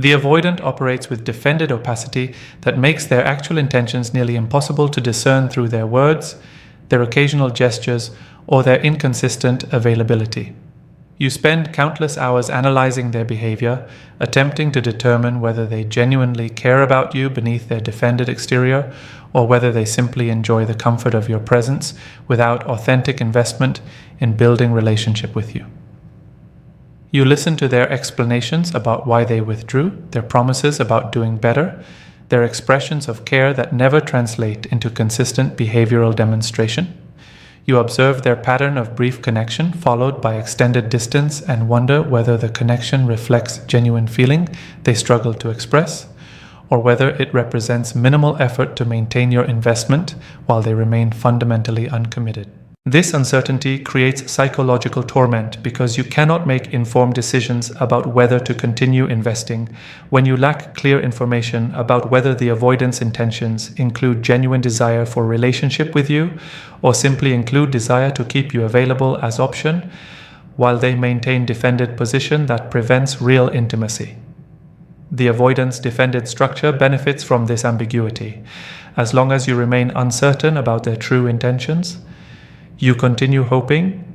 The avoidant operates with defended opacity that makes their actual intentions nearly impossible to discern through their words, their occasional gestures, or their inconsistent availability. You spend countless hours analyzing their behavior, attempting to determine whether they genuinely care about you beneath their defended exterior, or whether they simply enjoy the comfort of your presence without authentic investment in building relationship with you. You listen to their explanations about why they withdrew, their promises about doing better, their expressions of care that never translate into consistent behavioral demonstration. You observe their pattern of brief connection followed by extended distance and wonder whether the connection reflects genuine feeling they struggle to express, or whether it represents minimal effort to maintain your investment while they remain fundamentally uncommitted. This uncertainty creates psychological torment because you cannot make informed decisions about whether to continue investing when you lack clear information about whether the avoidance intentions include genuine desire for relationship with you or simply include desire to keep you available as option while they maintain defended position that prevents real intimacy. The avoidance defended structure benefits from this ambiguity. As long as you remain uncertain about their true intentions, you continue hoping,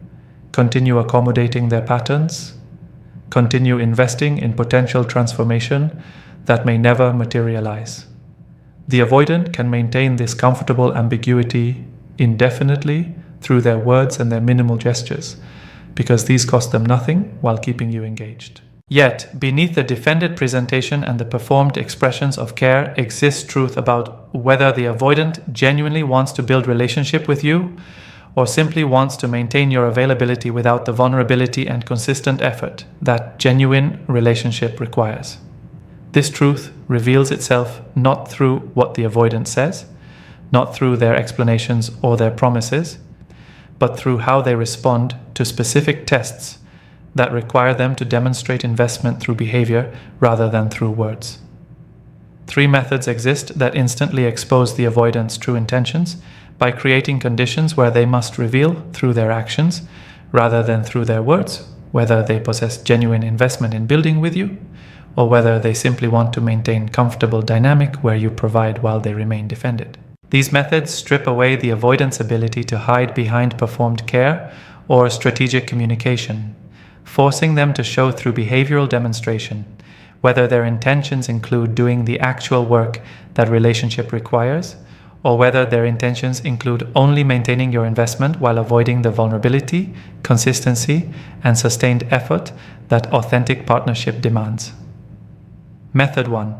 continue accommodating their patterns, continue investing in potential transformation that may never materialize. The avoidant can maintain this comfortable ambiguity indefinitely through their words and their minimal gestures, because these cost them nothing while keeping you engaged. Yet, beneath the defended presentation and the performed expressions of care exists truth about whether the avoidant genuinely wants to build relationship with you or simply wants to maintain your availability without the vulnerability and consistent effort that genuine relationship requires. This truth reveals itself not through what the avoidant says, not through their explanations or their promises, but through how they respond to specific tests that require them to demonstrate investment through behavior rather than through words. 3 methods exist that instantly expose the avoidant's true intentions by creating conditions where they must reveal through their actions rather than through their words whether they possess genuine investment in building with you or whether they simply want to maintain comfortable dynamic where you provide while they remain defended. These methods strip away the avoidant's ability to hide behind performed care or strategic communication, forcing them to show through behavioral demonstration whether their intentions include doing the actual work that relationship requires, or whether their intentions include only maintaining your investment while avoiding the vulnerability, consistency, and sustained effort that authentic partnership demands. Method 1.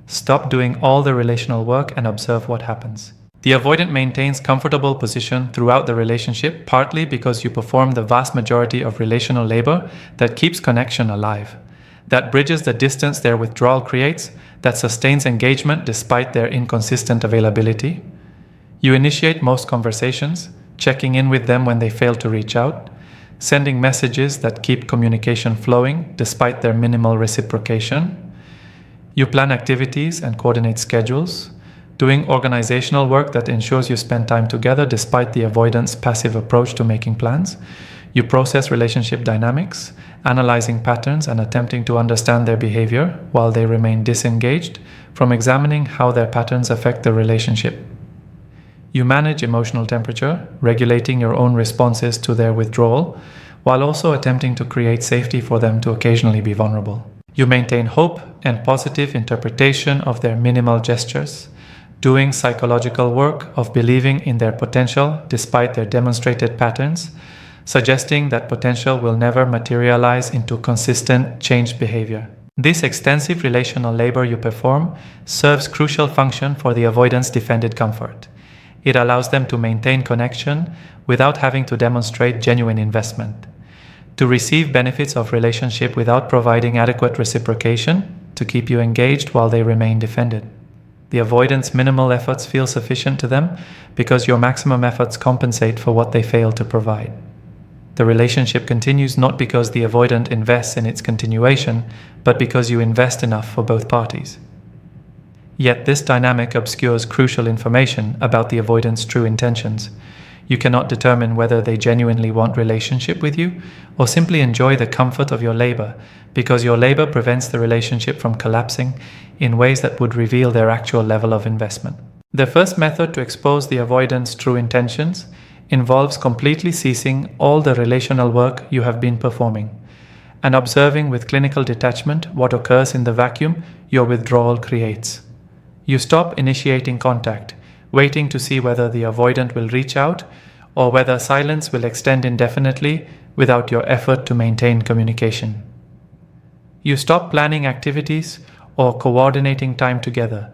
Stop doing all the relational work and observe what happens. The avoidant maintains comfortable position throughout the relationship, partly because you perform the vast majority of relational labor that keeps connection alive, that bridges the distance their withdrawal creates, that sustains engagement despite their inconsistent availability. You initiate most conversations, checking in with them when they fail to reach out, sending messages that keep communication flowing despite their minimal reciprocation. You plan activities and coordinate schedules, doing organizational work that ensures you spend time together despite the avoidant's passive approach to making plans. You process relationship dynamics, analyzing patterns and attempting to understand their behavior while they remain disengaged from examining how their patterns affect the relationship. You manage emotional temperature, regulating your own responses to their withdrawal, while also attempting to create safety for them to occasionally be vulnerable. You maintain hope and positive interpretation of their minimal gestures, doing psychological work of believing in their potential despite their demonstrated patterns, suggesting that potential will never materialize into consistent changed behavior. This extensive relational labor you perform serves crucial function for the avoidant's defended comfort. It allows them to maintain connection without having to demonstrate genuine investment, to receive benefits of relationship without providing adequate reciprocation, to keep you engaged while they remain defended. The avoidant's minimal efforts feel sufficient to them because your maximum efforts compensate for what they fail to provide. The relationship continues not because the avoidant invests in its continuation, but because you invest enough for both parties. Yet this dynamic obscures crucial information about the avoidant's true intentions. You cannot determine whether they genuinely want relationship with you or simply enjoy the comfort of your labor, because your labor prevents the relationship from collapsing in ways that would reveal their actual level of investment. The first method to expose the avoidant's true intentions involves completely ceasing all the relational work you have been performing and observing with clinical detachment what occurs in the vacuum your withdrawal creates. You stop initiating contact, waiting to see whether the avoidant will reach out or whether silence will extend indefinitely without your effort to maintain communication. You stop planning activities or coordinating time together,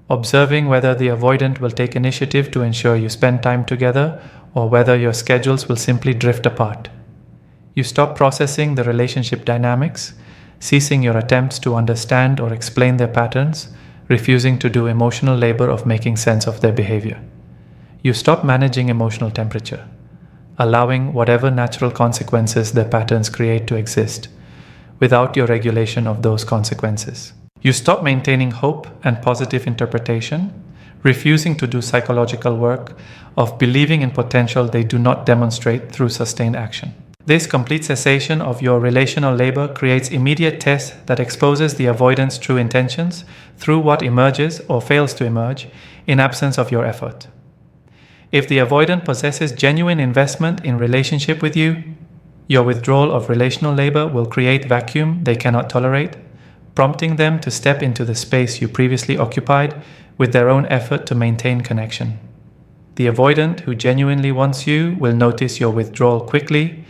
observing whether the avoidant will take initiative to ensure you spend time together or whether your schedules will simply drift apart. You stop processing the relationship dynamics, ceasing your attempts to understand or explain their patterns, refusing to do emotional labor of making sense of their behavior. You stop managing emotional temperature, allowing whatever natural consequences their patterns create to exist, without your regulation of those consequences. You stop maintaining hope and positive interpretation, refusing to do psychological work of believing in potential they do not demonstrate through sustained action. This complete cessation of your relational labor creates immediate test that exposes the avoidant's true intentions through what emerges or fails to emerge in absence of your effort. If the avoidant possesses genuine investment in relationship with you, your withdrawal of relational labor will create vacuum they cannot tolerate, prompting them to step into the space you previously occupied with their own effort to maintain connection. The avoidant who genuinely wants you will notice your withdrawal quickly,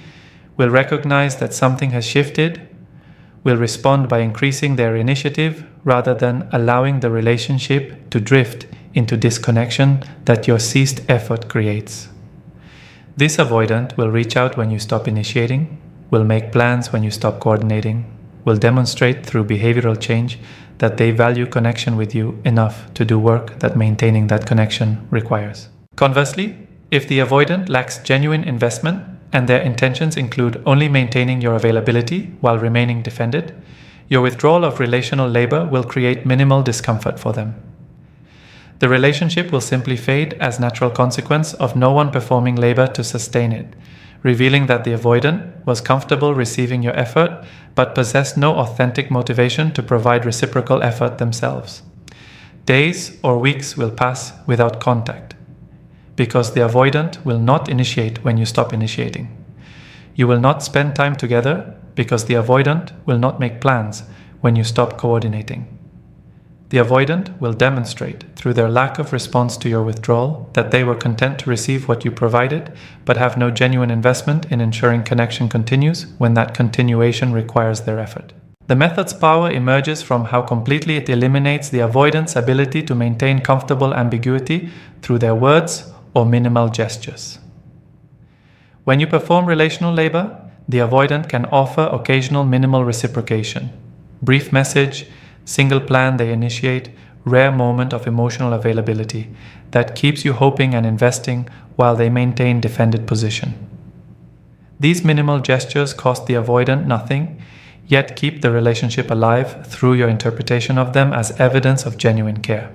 will recognize that something has shifted, will respond by increasing their initiative rather than allowing the relationship to drift into disconnection that your ceased effort creates. This avoidant will reach out when you stop initiating, will make plans when you stop coordinating, will demonstrate through behavioral change that they value connection with you enough to do work that maintaining that connection requires. Conversely, if the avoidant lacks genuine investment and their intentions include only maintaining your availability while remaining defended, your withdrawal of relational labor will create minimal discomfort for them. The relationship will simply fade as natural consequence of no one performing labor to sustain it, revealing that the avoidant was comfortable receiving your effort but possessed no authentic motivation to provide reciprocal effort themselves. Days or weeks will pass without contact, because the avoidant will not initiate when you stop initiating. You will not spend time together because the avoidant will not make plans when you stop coordinating. The avoidant will demonstrate through their lack of response to your withdrawal that they were content to receive what you provided, but have no genuine investment in ensuring connection continues when that continuation requires their effort. The method's power emerges from how completely it eliminates the avoidant's ability to maintain comfortable ambiguity through their words or minimal gestures. When you perform relational labor, the avoidant can offer occasional minimal reciprocation, brief message, single plan they initiate, rare moment of emotional availability that keeps you hoping and investing while they maintain defended position. These minimal gestures cost the avoidant nothing, yet keep the relationship alive through your interpretation of them as evidence of genuine care.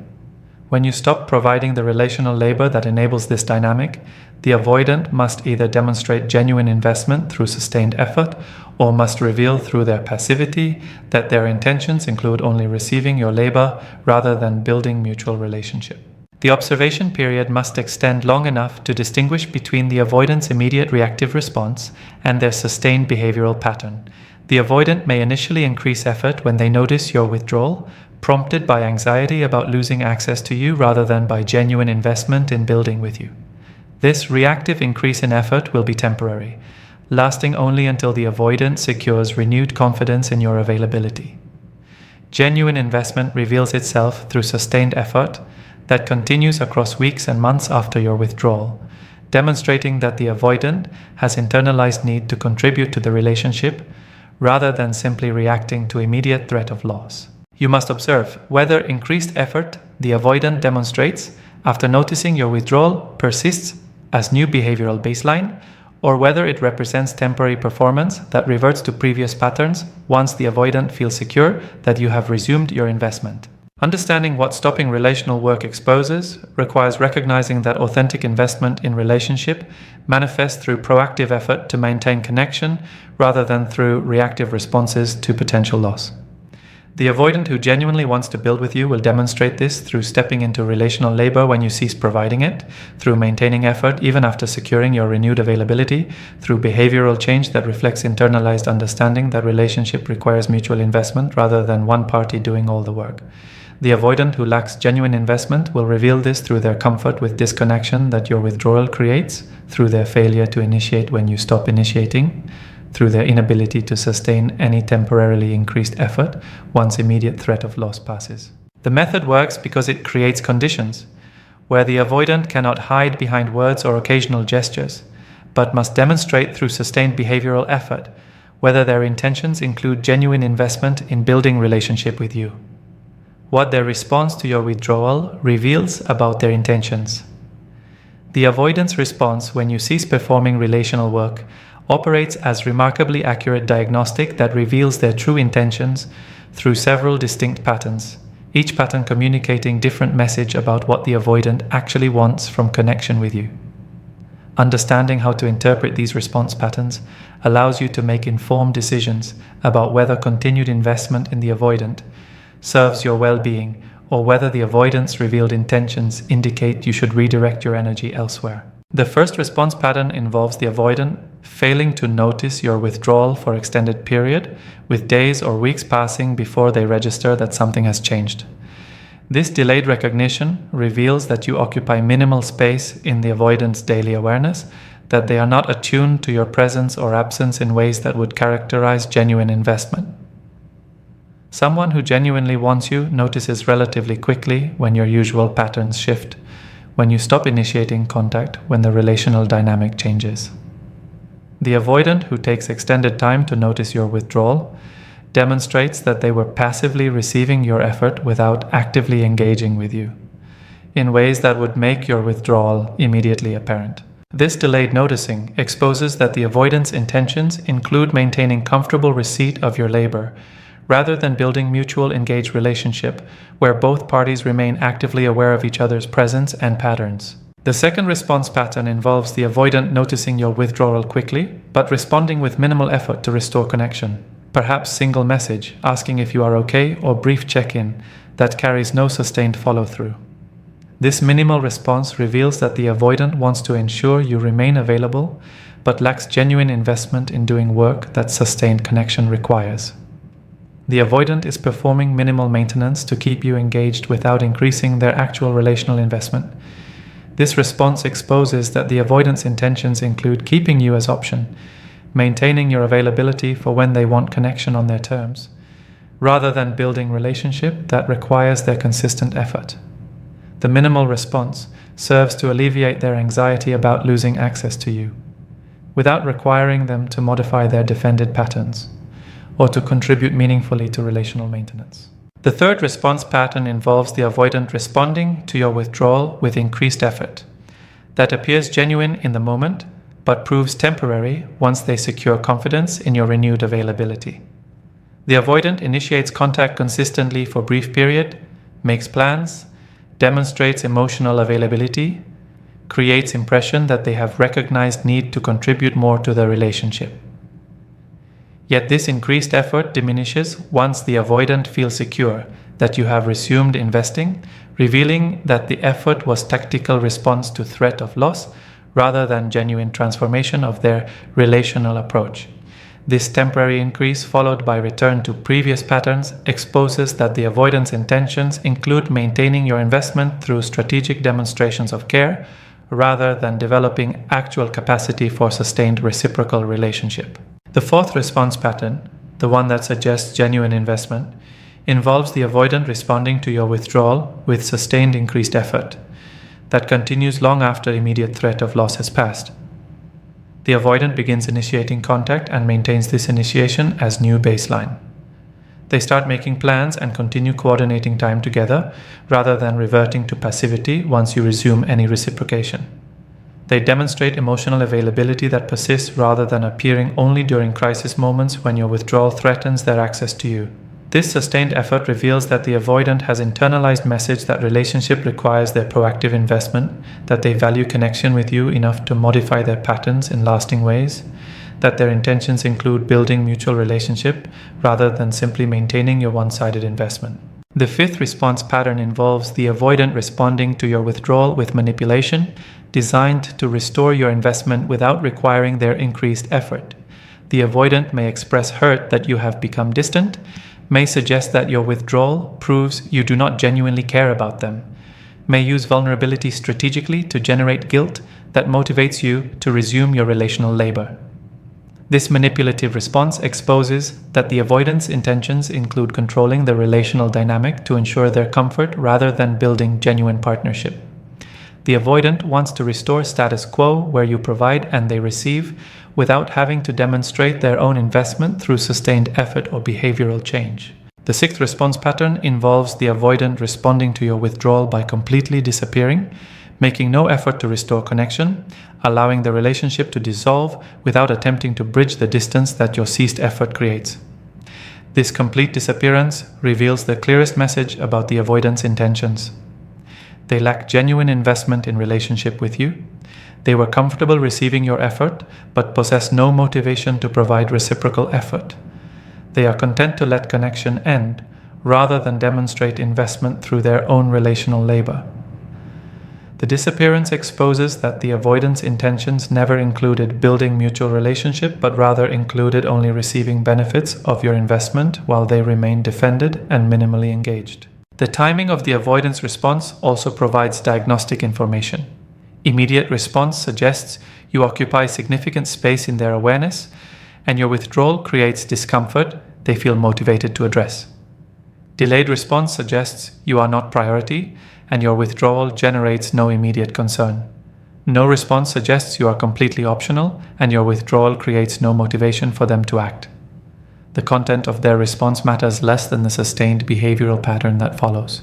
When you stop providing the relational labor that enables this dynamic, the avoidant must either demonstrate genuine investment through sustained effort or must reveal through their passivity that their intentions include only receiving your labor rather than building mutual relationship. The observation period must extend long enough to distinguish between the avoidant's immediate reactive response and their sustained behavioral pattern. The avoidant may initially increase effort when they notice your withdrawal, prompted by anxiety about losing access to you rather than by genuine investment in building with you. This reactive increase in effort will be temporary, lasting only until the avoidant secures renewed confidence in your availability. Genuine investment reveals itself through sustained effort that continues across weeks and months after your withdrawal, demonstrating that the avoidant has internalized need to contribute to the relationship rather than simply reacting to immediate threat of loss. You must observe whether increased effort the avoidant demonstrates after noticing your withdrawal persists as new behavioral baseline, or whether it represents temporary performance that reverts to previous patterns once the avoidant feels secure that you have resumed your investment. Understanding what stopping relational work exposes requires recognizing that authentic investment in relationship manifests through proactive effort to maintain connection rather than through reactive responses to potential loss. The avoidant who genuinely wants to build with you will demonstrate this through stepping into relational labor when you cease providing it, through maintaining effort even after securing your renewed availability, through behavioral change that reflects internalized understanding that relationship requires mutual investment rather than one party doing all the work. The avoidant who lacks genuine investment will reveal this through their comfort with disconnection that your withdrawal creates, through their failure to initiate when you stop initiating, through their inability to sustain any temporarily increased effort once immediate threat of loss passes. The method works because it creates conditions where the avoidant cannot hide behind words or occasional gestures, but must demonstrate through sustained behavioral effort whether their intentions include genuine investment in building relationship with you. What their response to your withdrawal reveals about their intentions. The avoidance response when you cease performing relational work operates as remarkably accurate diagnostic that reveals their true intentions through several distinct patterns, each pattern communicating different message about what the avoidant actually wants from connection with you. Understanding how to interpret these response patterns allows you to make informed decisions about whether continued investment in the avoidant serves your well-being or whether the avoidant's revealed intentions indicate you should redirect your energy elsewhere. The first response pattern involves the avoidant failing to notice your withdrawal for extended period, with days or weeks passing before they register that something has changed. This delayed recognition reveals that you occupy minimal space in the avoidant's daily awareness, that they are not attuned to your presence or absence in ways that would characterize genuine investment. Someone who genuinely wants you notices relatively quickly when your usual patterns shift, when you stop initiating contact, when the relational dynamic changes. The avoidant who takes extended time to notice your withdrawal demonstrates that they were passively receiving your effort without actively engaging with you, in ways that would make your withdrawal immediately apparent. This delayed noticing exposes that the avoidant's intentions include maintaining comfortable receipt of your labor, rather than building mutual engaged relationship where both parties remain actively aware of each other's presence and patterns. The second response pattern involves the avoidant noticing your withdrawal quickly, but responding with minimal effort to restore connection. Perhaps single message asking if you are okay or brief check-in that carries no sustained follow-through. This minimal response reveals that the avoidant wants to ensure you remain available, but lacks genuine investment in doing work that sustained connection requires. The avoidant is performing minimal maintenance to keep you engaged without increasing their actual relational investment. This response exposes that the avoidant's intentions include keeping you as option, maintaining your availability for when they want connection on their terms, rather than building relationship that requires their consistent effort. The minimal response serves to alleviate their anxiety about losing access to you, without requiring them to modify their defended patterns or to contribute meaningfully to relational maintenance. The third response pattern involves the avoidant responding to your withdrawal with increased effort that appears genuine in the moment but proves temporary once they secure confidence in your renewed availability. The avoidant initiates contact consistently for brief period, makes plans, demonstrates emotional availability, creates impression that they have recognized need to contribute more to the relationship. Yet this increased effort diminishes once the avoidant feels secure that you have resumed investing, revealing that the effort was tactical response to threat of loss rather than genuine transformation of their relational approach. This temporary increase, followed by return to previous patterns, exposes that the avoidance intentions include maintaining your investment through strategic demonstrations of care rather than developing actual capacity for sustained reciprocal relationship. The fourth response pattern, the one that suggests genuine investment, involves the avoidant responding to your withdrawal with sustained increased effort that continues long after immediate threat of loss has passed. The avoidant begins initiating contact and maintains this initiation as new baseline. They start making plans and continue coordinating time together rather than reverting to passivity once you resume any reciprocation. They demonstrate emotional availability that persists rather than appearing only during crisis moments when your withdrawal threatens their access to you. This sustained effort reveals that the avoidant has internalized message that relationship requires their proactive investment, that they value connection with you enough to modify their patterns in lasting ways, that their intentions include building mutual relationship rather than simply maintaining your one-sided investment. The fifth response pattern involves the avoidant responding to your withdrawal with manipulation, designed to restore your investment without requiring their increased effort. The avoidant may express hurt that you have become distant, may suggest that your withdrawal proves you do not genuinely care about them, may use vulnerability strategically to generate guilt that motivates you to resume your relational labor. This manipulative response exposes that the avoidant's intentions include controlling the relational dynamic to ensure their comfort rather than building genuine partnership. The avoidant wants to restore status quo where you provide and they receive without having to demonstrate their own investment through sustained effort or behavioral change. The sixth response pattern involves the avoidant responding to your withdrawal by completely disappearing, making no effort to restore connection, allowing the relationship to dissolve without attempting to bridge the distance that your ceased effort creates. This complete disappearance reveals the clearest message about the avoidant's intentions. They lack genuine investment in relationship with you. They were comfortable receiving your effort, but possess no motivation to provide reciprocal effort. They are content to let connection end, rather than demonstrate investment through their own relational labor. The disappearance exposes that the avoidant's intentions never included building mutual relationship, but rather included only receiving benefits of your investment while they remain defended and minimally engaged. The timing of the avoidance response also provides diagnostic information. Immediate response suggests you occupy significant space in their awareness, and your withdrawal creates discomfort they feel motivated to address. Delayed response suggests you are not priority, and your withdrawal generates no immediate concern. No response suggests you are completely optional, and your withdrawal creates no motivation for them to act. The content of their response matters less than the sustained behavioral pattern that follows.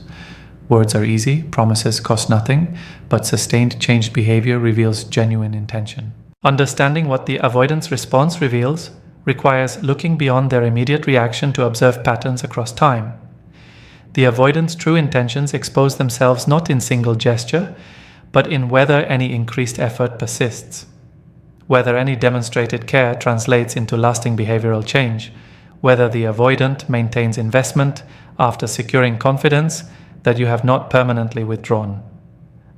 Words are easy, promises cost nothing, but sustained changed behavior reveals genuine intention. Understanding what the avoidance response reveals requires looking beyond their immediate reaction to observe patterns across time. The avoidant's true intentions expose themselves not in single gesture, but in whether any increased effort persists, whether any demonstrated care translates into lasting behavioral change, whether the avoidant maintains investment after securing confidence that you have not permanently withdrawn.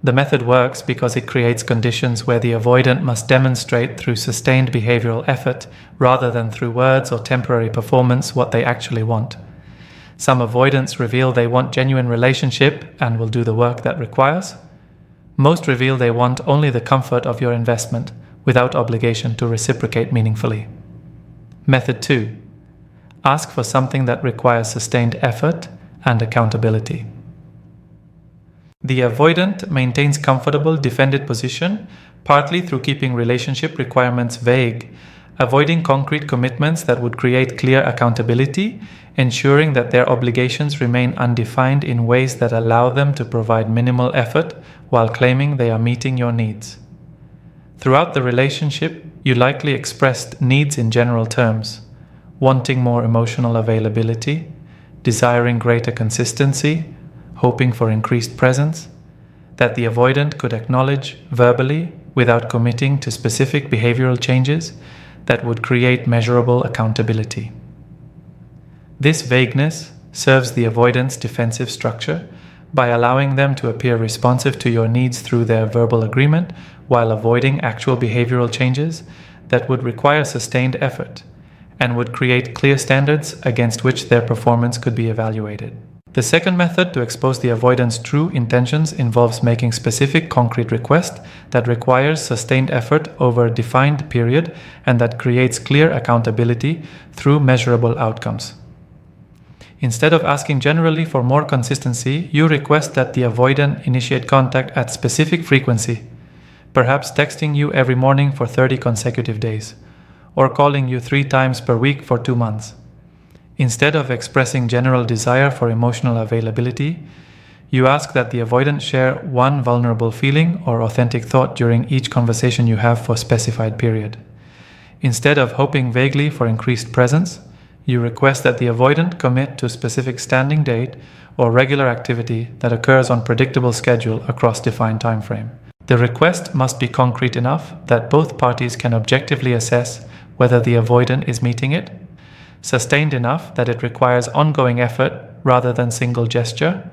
The method works because it creates conditions where the avoidant must demonstrate through sustained behavioral effort rather than through words or temporary performance what they actually want. Some avoidants reveal they want genuine relationship and will do the work that requires. Most reveal they want only the comfort of your investment without obligation to reciprocate meaningfully. Method 2. Ask for something that requires sustained effort and accountability. The avoidant maintains comfortable defended position, partly through keeping relationship requirements vague, avoiding concrete commitments that would create clear accountability, ensuring that their obligations remain undefined in ways that allow them to provide minimal effort while claiming they are meeting your needs. Throughout the relationship, you likely expressed needs in general terms, wanting more emotional availability, desiring greater consistency, hoping for increased presence, that the avoidant could acknowledge verbally without committing to specific behavioral changes that would create measurable accountability. This vagueness serves the avoidant's defensive structure by allowing them to appear responsive to your needs through their verbal agreement while avoiding actual behavioral changes that would require sustained effort and would create clear standards against which their performance could be evaluated. The second method to expose the avoidant's true intentions involves making specific concrete requests that requires sustained effort over a defined period and that creates clear accountability through measurable outcomes. Instead of asking generally for more consistency, you request that the avoidant initiate contact at specific frequency, perhaps texting you every morning for 30 consecutive days, or calling you 3 times per week for 2 months. Instead of expressing general desire for emotional availability, you ask that the avoidant share one vulnerable feeling or authentic thought during each conversation you have for a specified period. Instead of hoping vaguely for increased presence, You request that the avoidant commit to a specific standing date or regular activity that occurs on predictable schedule across defined time frame. The request must be concrete enough that both parties can objectively assess whether the avoidant is meeting it, sustained enough that it requires ongoing effort rather than single gesture,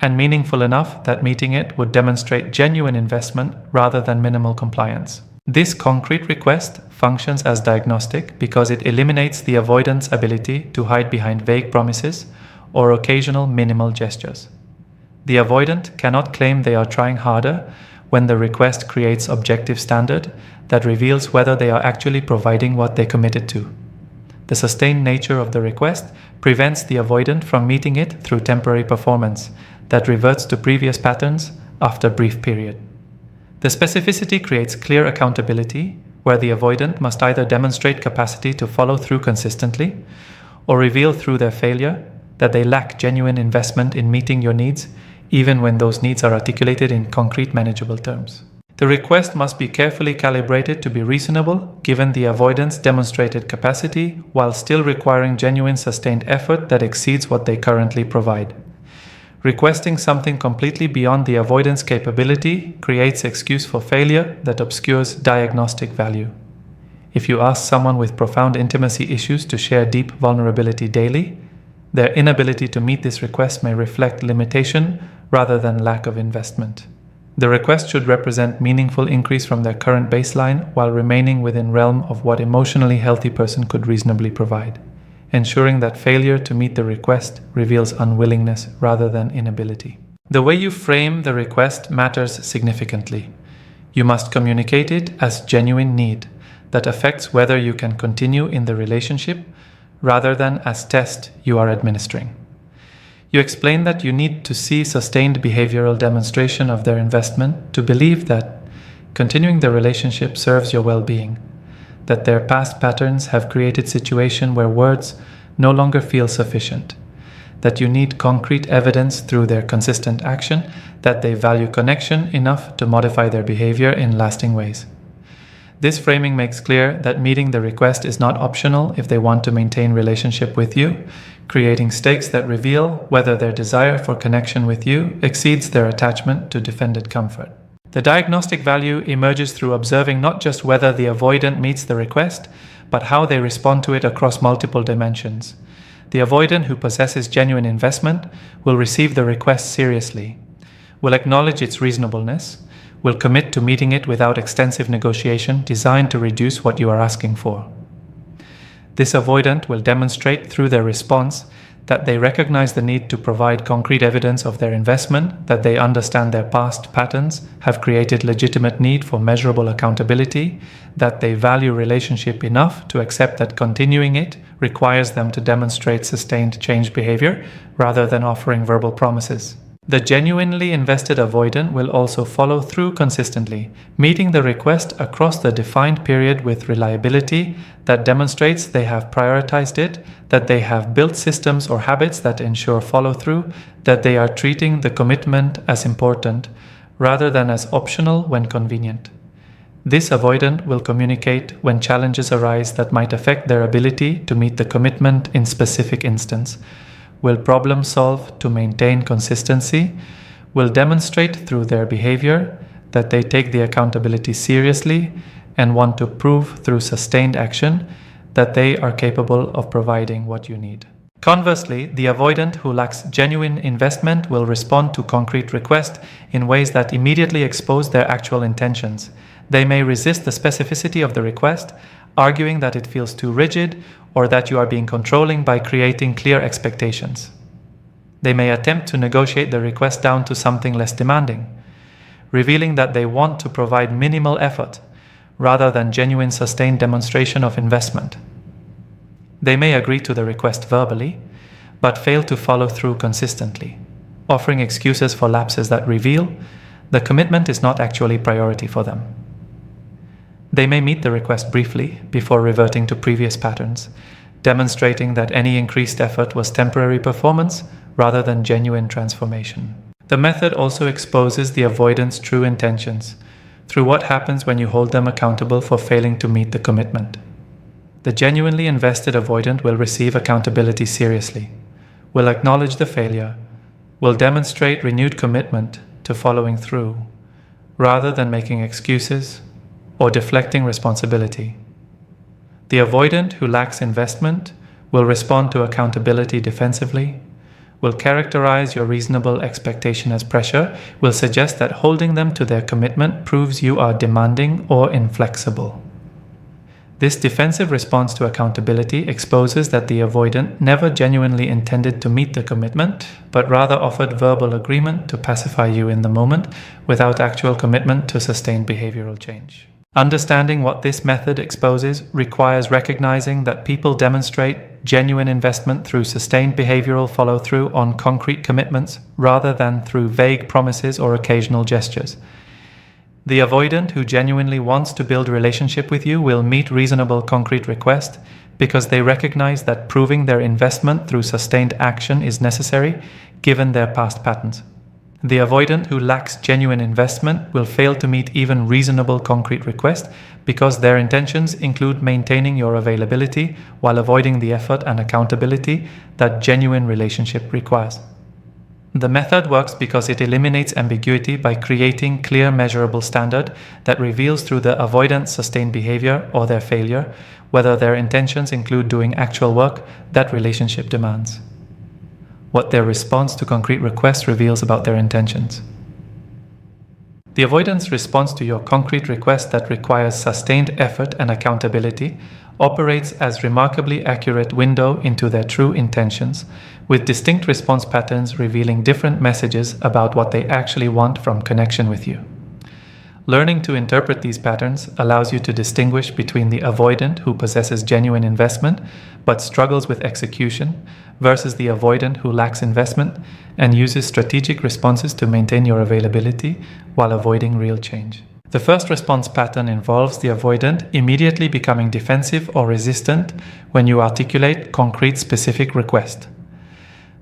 and meaningful enough that meeting it would demonstrate genuine investment rather than minimal compliance. This concrete request functions as diagnostic because it eliminates the avoidant's ability to hide behind vague promises or occasional minimal gestures. The avoidant cannot claim they are trying harder when the request creates objective standard that reveals whether they are actually providing what they committed to. The sustained nature of the request prevents the avoidant from meeting it through temporary performance that reverts to previous patterns after a brief period. The specificity creates clear accountability, where the avoidant must either demonstrate capacity to follow through consistently or reveal through their failure that they lack genuine investment in meeting your needs, even when those needs are articulated in concrete, manageable terms. The request must be carefully calibrated to be reasonable, given the avoidant's demonstrated capacity, while still requiring genuine sustained effort that exceeds what they currently provide. Requesting something completely beyond the avoidance capability creates excuse for failure that obscures diagnostic value. If you ask someone with profound intimacy issues to share deep vulnerability daily, their inability to meet this request may reflect limitation rather than lack of investment. The request should represent meaningful increase from their current baseline while remaining within realm of what emotionally healthy person could reasonably provide, ensuring that failure to meet the request reveals unwillingness rather than inability. The way you frame the request matters significantly. You must communicate it as genuine need that affects whether you can continue in the relationship rather than as test you are administering. You explain that you need to see sustained behavioral demonstration of their investment to believe that continuing the relationship serves your well-being, that their past patterns have created situations where words no longer feel sufficient, that you need concrete evidence through their consistent action that they value connection enough to modify their behavior in lasting ways. This framing makes clear that meeting the request is not optional if they want to maintain relationship with you, creating stakes that reveal whether their desire for connection with you exceeds their attachment to defended comfort. The diagnostic value emerges through observing not just whether the avoidant meets the request, but how they respond to it across multiple dimensions. The avoidant who possesses genuine investment will receive the request seriously, will acknowledge its reasonableness, will commit to meeting it without extensive negotiation designed to reduce what you are asking for. This avoidant will demonstrate through their response that they recognize the need to provide concrete evidence of their investment, that they understand their past patterns have created legitimate need for measurable accountability, that they value relationship enough to accept that continuing it requires them to demonstrate sustained change behavior rather than offering verbal promises. The genuinely invested avoidant will also follow through consistently, meeting the request across the defined period with reliability that demonstrates they have prioritized it, that they have built systems or habits that ensure follow-through, that they are treating the commitment as important rather than as optional when convenient. This avoidant will communicate when challenges arise that might affect their ability to meet the commitment in specific instance, will problem solve to maintain consistency, will demonstrate through their behavior that they take the accountability seriously and want to prove through sustained action that they are capable of providing what you need. Conversely, the avoidant who lacks genuine investment will respond to concrete requests in ways that immediately expose their actual intentions. They may resist the specificity of the request, arguing that it feels too rigid or that you are being controlling by creating clear expectations. They may attempt to negotiate the request down to something less demanding, revealing that they want to provide minimal effort rather than genuine sustained demonstration of investment. They may agree to the request verbally, but fail to follow through consistently, offering excuses for lapses that reveal the commitment is not actually priority for them. They may meet the request briefly before reverting to previous patterns, demonstrating that any increased effort was temporary performance rather than genuine transformation. The method also exposes the avoidant's true intentions through what happens when you hold them accountable for failing to meet the commitment. The genuinely invested avoidant will receive accountability seriously, will acknowledge the failure, will demonstrate renewed commitment to following through, rather than making excuses or deflecting responsibility. The avoidant who lacks investment will respond to accountability defensively, will characterize your reasonable expectation as pressure, will suggest that holding them to their commitment proves you are demanding or inflexible. This defensive response to accountability exposes that the avoidant never genuinely intended to meet the commitment, but rather offered verbal agreement to pacify you in the moment without actual commitment to sustained behavioral change. Understanding what this method exposes requires recognizing that people demonstrate genuine investment through sustained behavioral follow-through on concrete commitments rather than through vague promises or occasional gestures. The avoidant who genuinely wants to build a relationship with you will meet reasonable concrete requests because they recognize that proving their investment through sustained action is necessary given their past patterns. The avoidant who lacks genuine investment will fail to meet even reasonable concrete requests because their intentions include maintaining your availability while avoiding the effort and accountability that genuine relationship requires. The method works because it eliminates ambiguity by creating clear measurable standard that reveals through the avoidant's sustained behavior or their failure whether their intentions include doing actual work that relationship demands. What their response to concrete requests reveals about their intentions. The avoidant's response to your concrete request that requires sustained effort and accountability operates as remarkably accurate window into their true intentions, with distinct response patterns revealing different messages about what they actually want from connection with you. Learning to interpret these patterns allows you to distinguish between the avoidant who possesses genuine investment but struggles with execution versus the avoidant who lacks investment and uses strategic responses to maintain your availability while avoiding real change. The first response pattern involves the avoidant immediately becoming defensive or resistant when you articulate concrete specific request.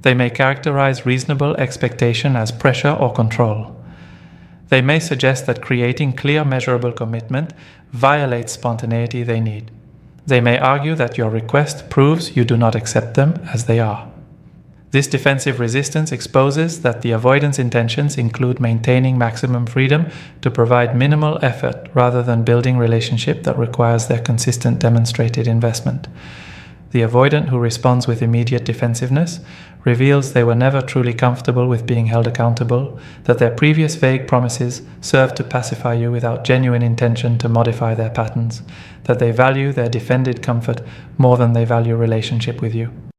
They may characterize reasonable expectation as pressure or control. They may suggest that creating clear measurable commitment violates spontaneity they need. They may argue that your request proves you do not accept them as they are. This defensive resistance exposes that the avoidance intentions include maintaining maximum freedom to provide minimal effort rather than building relationship that requires their consistent demonstrated investment. The avoidant who responds with immediate defensiveness reveals they were never truly comfortable with being held accountable, that their previous vague promises served to pacify you without genuine intention to modify their patterns, that they value their defended comfort more than they value relationship with you.